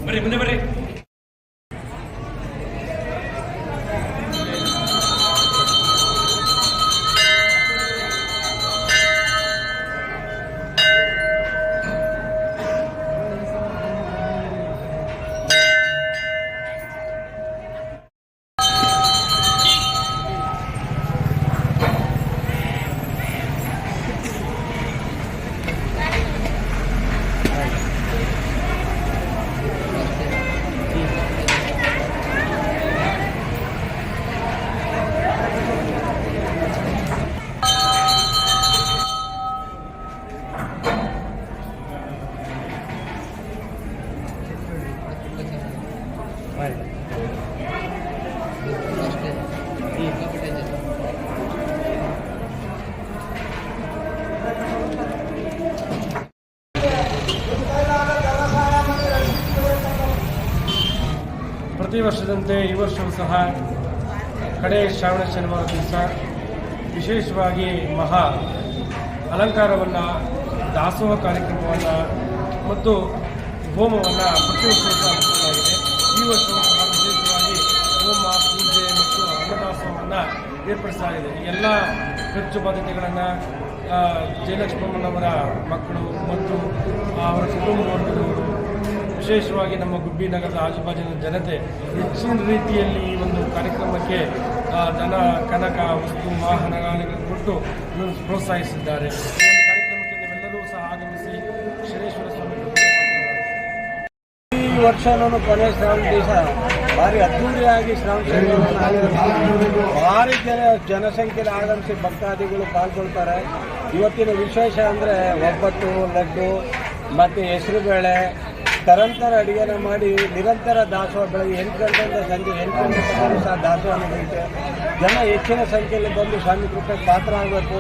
ಬರ್ರಿ ಮುಂದೆ ಬರ್ರಿ. ಪ್ರತಿ ವರ್ಷದಂತೆ ಈ ವರ್ಷವೂ ಸಹ ಕಡೆ ಶ್ರಾವಣ ಶನಿವಾರ ದಿವಸ ವಿಶೇಷವಾಗಿ ಮಹಾ ಅಲಂಕಾರವನ್ನು, ದಾಸೋಹ ಕಾರ್ಯಕ್ರಮವನ್ನು ಮತ್ತು ಹೋಮವನ್ನು ಪ್ರತಿ ವರ್ಷವೂ ಸಹ ಹಮ್ಮಿಕೊಳ್ಳಲಾಗಿದೆ. ಈ ವರ್ಷವೂ ಸಹ ವಿಶೇಷವಾಗಿ ಹೋಮ, ಪೂಜೆ ಮತ್ತು ಅನ್ನದಾಸೋಹವನ್ನು ಏರ್ಪಡಿಸಲಾಗಿದೆ. ಎಲ್ಲ ಖರ್ಚು ಬಾಧ್ಯತೆಗಳನ್ನು ಜಯಲಕ್ಷ್ಮಮ್ಮನವರ ಮಕ್ಕಳು ಮತ್ತು ಅವರ ಕುಟುಂಬ ವರ್ಗದವರು, ವಿಶೇಷವಾಗಿ ನಮ್ಮ ಗುಬ್ಬಿ ನಗರದ ಆಜುಬಾಜಿನ ಜನತೆ ಹೆಚ್ಚಿನ ರೀತಿಯಲ್ಲಿ ಈ ಒಂದು ಕಾರ್ಯಕ್ರಮಕ್ಕೆ ಧನ, ಕನಕ, ವಸ್ತು, ವಾಹನಗಳನ್ನು ಕೊಟ್ಟು ಪ್ರೋತ್ಸಾಹಿಸಿದ್ದಾರೆ. ಈ ಒಂದು ಕಾರ್ಯಕ್ರಮಕ್ಕೆ ನೀವೆಲ್ಲರೂ ಸಹ ಆಗಮಿಸಿ ಶನೇಶ್ವರ ಸ್ವಾಮಿ ಈ ವರ್ಷನೂ ಕೊನೆ ಶ್ರಾವಣ ದಿವಸ ಭಾರಿ ಅದ್ದೂರಿಯಾಗಿ ಶ್ರಾವಣ ಭಾರಿ ಜನಸಂಖ್ಯೆಯಲ್ಲಿ ಆಗಮಿಸಿ ಭಕ್ತಾದಿಗಳು ಪಾಲ್ಗೊಳ್ತಾರೆ. ಇವತ್ತಿನ ವಿಶೇಷ ಅಂದರೆ ಒಬ್ಬಟ್ಟು, ಲಡ್ಡು ಮತ್ತು ಹೆಸರುಬೇಳೆ ತರಂತರ ಅಡುಗೆನ ಮಾಡಿ ನಿರಂತರ ದಾಸೋಹ ಬೆಳಗ್ಗೆ 8 ಗಂಟೆಯಿಂದ ಸಂಜೆ 8 ಗಂಟೆ ತನಕ ಸಹ ದಾಸೋಹ ನಡೆಯುತ್ತೆ. ಜನ ಹೆಚ್ಚಿನ ಸಂಖ್ಯೆಯಲ್ಲಿ ಬಂದು ಸ್ವಾಮಿ ಕೃಪೆಗೆ ಪಾತ್ರ ಆಗಬೇಕು.